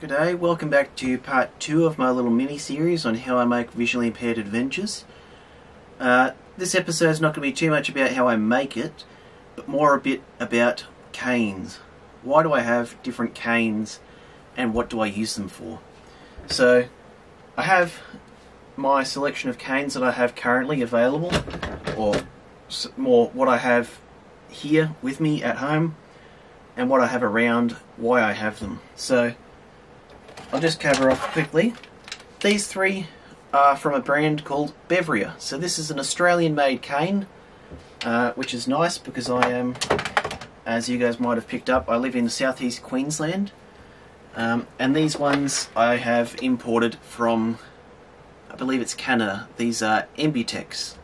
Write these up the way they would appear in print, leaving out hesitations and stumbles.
G'day, welcome back to part 2 of my little mini-series on how I make visually impaired adventures. This episode is not going to be too much about how I make it, but more a bit about canes. Why do I have different canes and what do I use them for? So, I have my selection of canes that I have currently available, or more what I have here with me at home, and what I have around, why I have them. So, I'll just cover off quickly. These three are from a brand called Bevria. So this is an Australian-made cane, which is nice because I am, as you guys might have picked up, I live in southeast Queensland. And these ones I have imported from, I believe it's Canada. These are Embutex.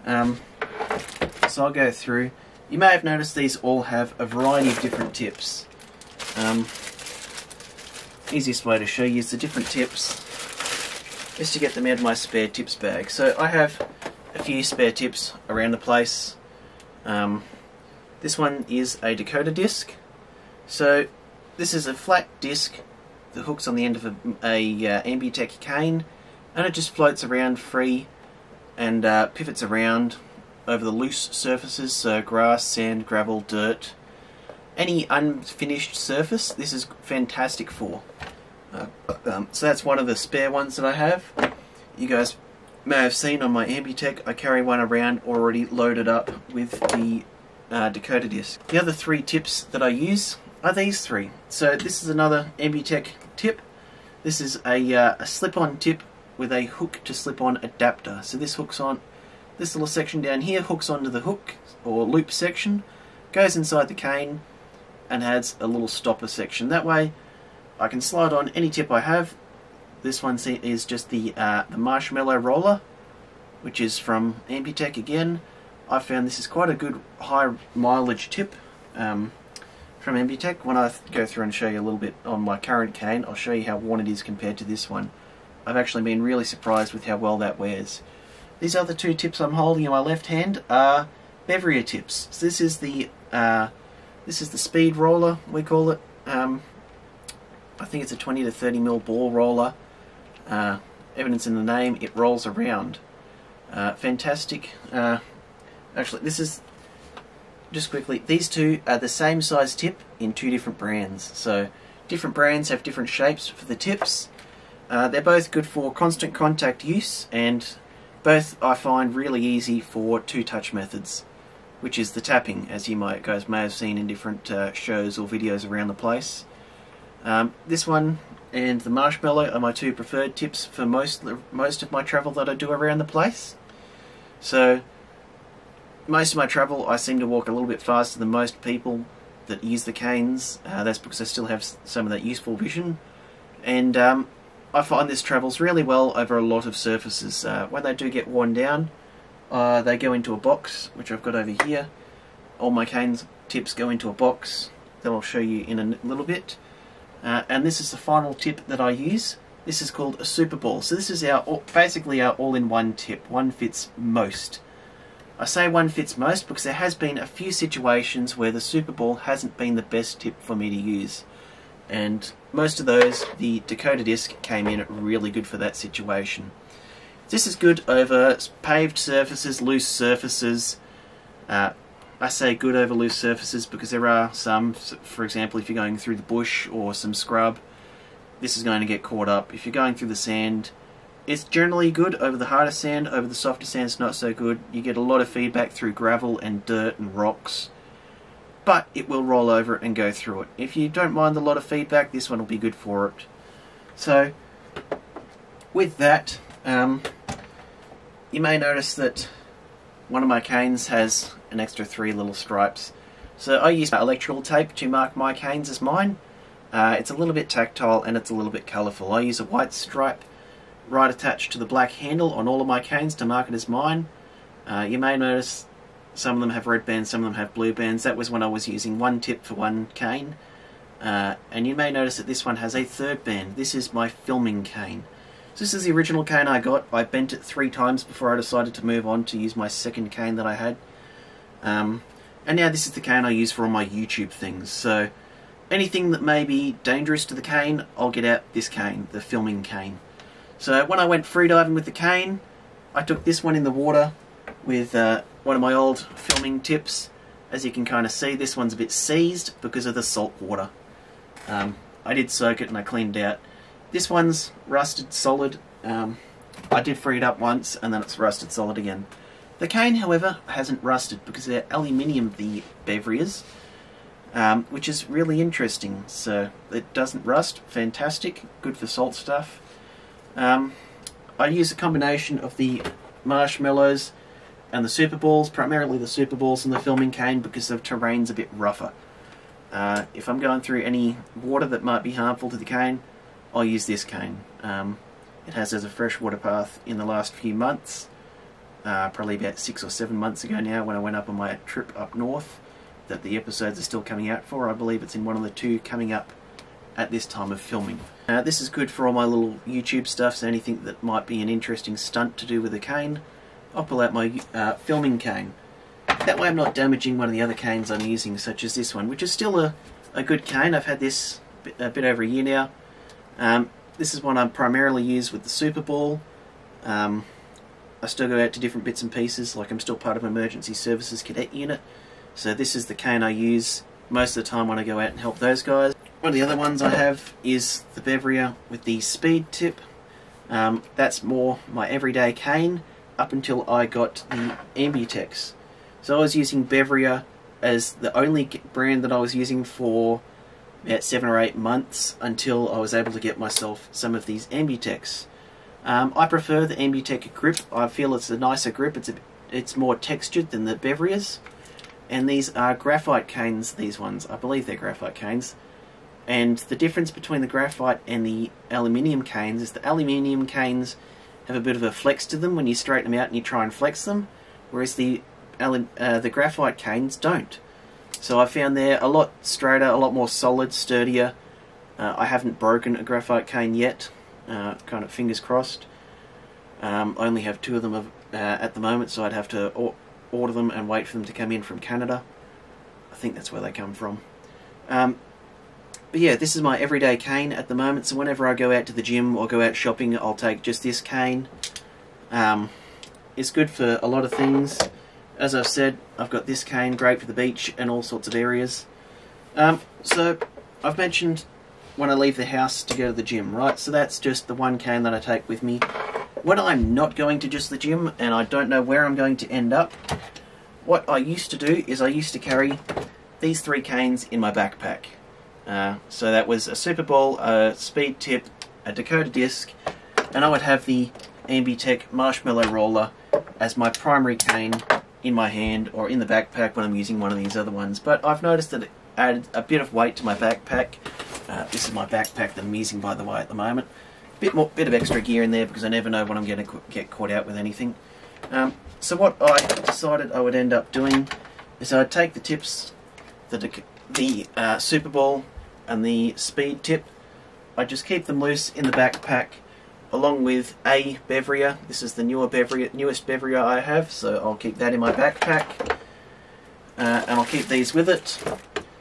So I'll go through. You may have noticed these all have a variety of different tips. Easiest way to show you is the different tips is to get them out of my spare tips bag. So I have a few spare tips around the place. This one is a Dakota Disc. So this is a flat disc that hooks on the end of a Ambutech cane, and it just floats around free and pivots around over the loose surfaces, so grass, sand, gravel, dirt. Any unfinished surface, this is fantastic for. So that's one of the spare ones that I have. You guys may have seen on my Ambutech, I carry one around already loaded up with the Dakota Disc. The other three tips that I use are these three. So this is another Ambutech tip. This is a slip-on tip with a hook to slip-on adapter. So this hooks on, this little section down here hooks onto the hook or loop section, goes inside the cane, and adds a little stopper section. That way I can slide on any tip I have. This one is just the Marshmallow Roller, which is from Ambutech again. I found this is quite a good high mileage tip from Ambutech. When I go through and show you a little bit on my current cane, I'll show you how worn it is compared to this one. I've actually been really surprised with how well that wears. These other two tips I'm holding in my left hand are Bevria tips. So this is the speed roller, we call it. I think it's a 20 to 30 mil ball roller. Evidence in the name, it rolls around. Fantastic. Actually, this is, just quickly, these two are the same size tip in two different brands. So, different brands have different shapes for the tips. They're both good for constant contact use, and both I find really easy for two-touch methods, which is the tapping, as you guys may have seen in different shows or videos around the place. This one and the Marshmallow are my two preferred tips for most of my travel that I do around the place. So, most of my travel I seem to walk a little bit faster than most people that use the canes. That's because I still have some of that useful vision. And I find this travels really well over a lot of surfaces. When they do get worn down, they go into a box, which I've got over here. All my canes tips go into a box that I'll show you in a little bit. And this is the final tip that I use. This is called a super ball. So this is basically our all-in-one tip. One fits most. I say one fits most because there has been a few situations where the super ball hasn't been the best tip for me to use. And most of those, the Dakota Disc came in really good for that situation. This is good over paved surfaces, loose surfaces. I say good over loose surfaces because there are some, for example, if you're going through the bush or some scrub, this is going to get caught up. If you're going through the sand, it's generally good. Over the harder sand, over the softer sand, it's not so good. You get a lot of feedback through gravel and dirt and rocks, but it will roll over it and go through it. If you don't mind a lot of feedback, this one will be good for it. So, with that, you may notice that one of my canes has an extra 3 little stripes. So I use electrical tape to mark my canes as mine. It's a little bit tactile and it's a little bit colourful. I use a white stripe right attached to the black handle on all of my canes to mark it as mine. You may notice some of them have red bands, some of them have blue bands. That was when I was using one tip for one cane. And you may notice that this one has a third band. This is my filming cane. So this is the original cane I got. I bent it 3 times before I decided to move on to use my second cane that I had. And now this is the cane I use for all my YouTube things. So anything that may be dangerous to the cane, I'll get out this cane, the filming cane. So when I went freediving with the cane, I took this one in the water with one of my old filming tips. As you can kind of see, this one's a bit seized because of the salt water. I did soak it and I cleaned it out. This one's rusted solid. I did free it up once and then it's rusted solid again. The cane, however, hasn't rusted because they're aluminium, the Bevrias, which is really interesting. So it doesn't rust. Fantastic. Good for salt stuff. I use a combination of the marshmallows and the super balls, primarily the super balls and the filming cane because the terrain's a bit rougher. If I'm going through any water that might be harmful to the cane, I'll use this cane. It has as a freshwater path in the last few months, probably about 6 or 7 months ago now when I went up on my trip up north, that the episodes are still coming out for. I believe it's in one of the 2 coming up at this time of filming. This is good for all my little YouTube stuff, so anything that might be an interesting stunt to do with a cane, I'll pull out my filming cane. That way I'm not damaging one of the other canes I'm using, such as this one, which is still a good cane. I've had this a bit over a year now. This is one I primarily use with the Super Ball. I still go out to different bits and pieces, like I'm still part of Emergency Services Cadet Unit. So this is the cane I use most of the time when I go out and help those guys. One of the other ones I have is the Bevria with the speed tip. That's more my everyday cane up until I got the Ambutex. So I was using Bevria as the only brand that I was using for about 7 or 8 months until I was able to get myself some of these Ambutex. I prefer the Ambutech grip. I feel it's a nicer grip. It's more textured than the Bevrias. And these are graphite canes, these ones. I believe they're graphite canes. And the difference between the graphite and the aluminium canes is the aluminium canes have a bit of a flex to them when you straighten them out and you try and flex them, whereas the graphite canes don't. So I found they're a lot straighter, a lot more solid, sturdier. I haven't broken a graphite cane yet, kind of fingers crossed. I only have 2 of them at the moment, so I'd have to order them and wait for them to come in from Canada. I think that's where they come from. But yeah, this is my everyday cane at the moment, so whenever I go out to the gym or go out shopping, I'll take just this cane. It's good for a lot of things. As I've said, I've got this cane, great for the beach and all sorts of areas. So I've mentioned when I leave the house to go to the gym, right? So that's just the one cane that I take with me. When I'm not going to just the gym and I don't know where I'm going to end up, what I used to do is I used to carry these 3 canes in my backpack. So that was a Super Ball, a Speed Tip, a Dakota Disc, and I would have the Ambutech Marshmallow Roller as my primary cane in my hand or in the backpack when I'm using one of these other ones. But I've noticed that it added a bit of weight to my backpack. This is my backpack that I'm using, by the way, at the moment. Bit of extra gear in there because I never know when I'm going to get caught out with anything. So what I decided I would end up doing is I'd take the tips, the Super Ball and the Speed Tip. I just keep them loose in the backpack along with a Bevria. This is the newest Bevria I have, so I'll keep that in my backpack. And I'll keep these with it,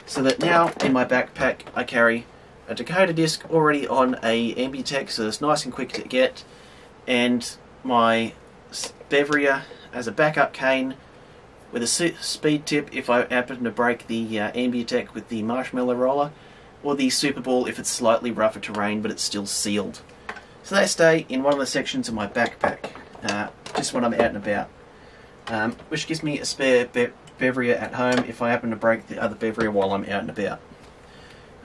so that now in my backpack I carry a Dakota Disc already on a Ambutech, so it's nice and quick to get, and my Bevria as a backup cane with a Speed Tip if I happen to break the Ambutech with the Marshmallow Roller, or the Super Ball if it's slightly rougher terrain but it's still sealed. So they stay in one of the sections of my backpack, just when I'm out and about, which gives me a spare Bevria at home if I happen to break the other Bevria while I'm out and about.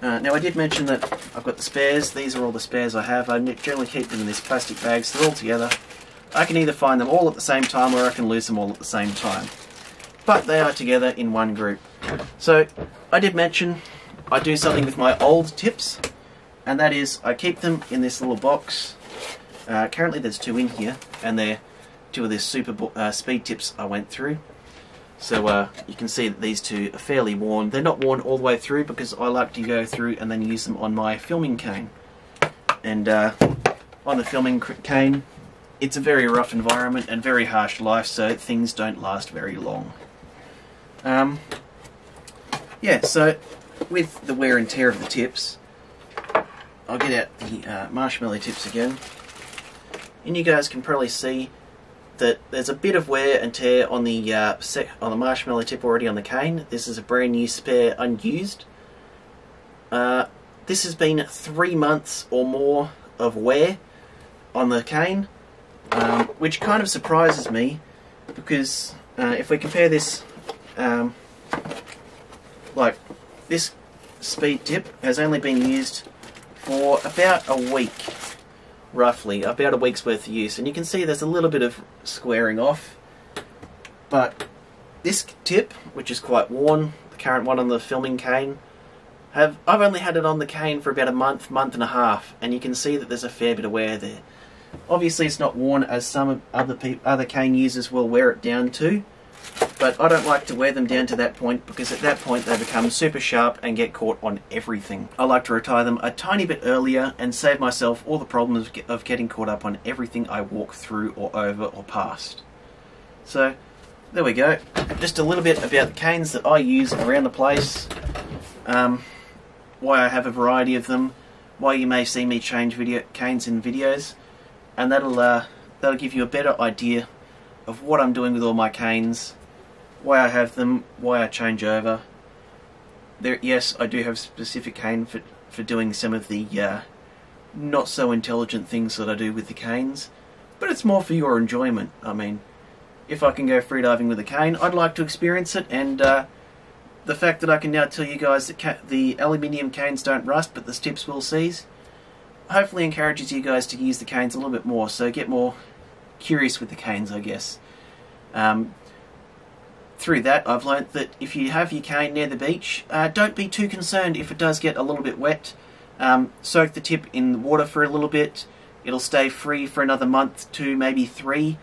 Now I did mention that I've got the spares. These are all the spares I have. I generally keep them in this plastic bag so they're all together. I can either find them all at the same time or I can lose them all at the same time. But they are together in one group. So I did mention I do something with my old tips, and that is I keep them in this little box. Currently there's 2 in here, and they're 2 of the Speed Tips I went through. So you can see that these 2 are fairly worn. They're not worn all the way through because I like to go through and then use them on my filming cane. And on the filming cane, it's a very rough environment and very harsh life, so things don't last very long. Yeah, so with the wear and tear of the tips, I'll get out the marshmallow tips again, and you guys can probably see that there's a bit of wear and tear on the marshmallow tip already on the cane. This is a brand new spare, unused. This has been 3 months or more of wear on the cane, which kind of surprises me, because if we compare this, like this speed tip has only been used for about a week, roughly, about a week's worth of use, and you can see there's a little bit of squaring off. But this tip, which is quite worn, the current one on the filming cane, I've only had it on the cane for about a month and a half, and you can see that there's a fair bit of wear there. Obviously it's not worn as some other cane users will wear it down to, but I don't like to wear them down to that point, because at that point they become super sharp and get caught on everything. I like to retire them a tiny bit earlier and save myself all the problems of getting caught up on everything I walk through or over or past. So there we go. Just a little bit about the canes that I use around the place, why I have a variety of them, why you may see me change canes in videos, and that'll give you a better idea of what I'm doing with all my canes, why I have them, why I change over. Yes, I do have a specific cane for doing some of the not so intelligent things that I do with the canes, but it's more for your enjoyment. I mean, if I can go freediving with a cane, I'd like to experience it, and the fact that I can now tell you guys that the aluminium canes don't rust, but the tips will seize, hopefully encourages you guys to use the canes a little bit more, so get more curious with the canes, I guess. Through that, I've learnt that if you have your cane near the beach, don't be too concerned if it does get a little bit wet. Soak the tip in the water for a little bit. It'll stay free for another month, 2, maybe 3.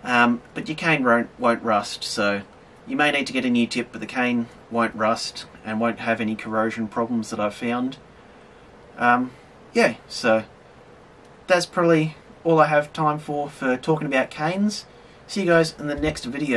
But your cane won't rust, so you may need to get a new tip, but the cane won't rust and won't have any corrosion problems that I've found. Yeah, so that's probably all I have time for talking about canes. See you guys in the next video.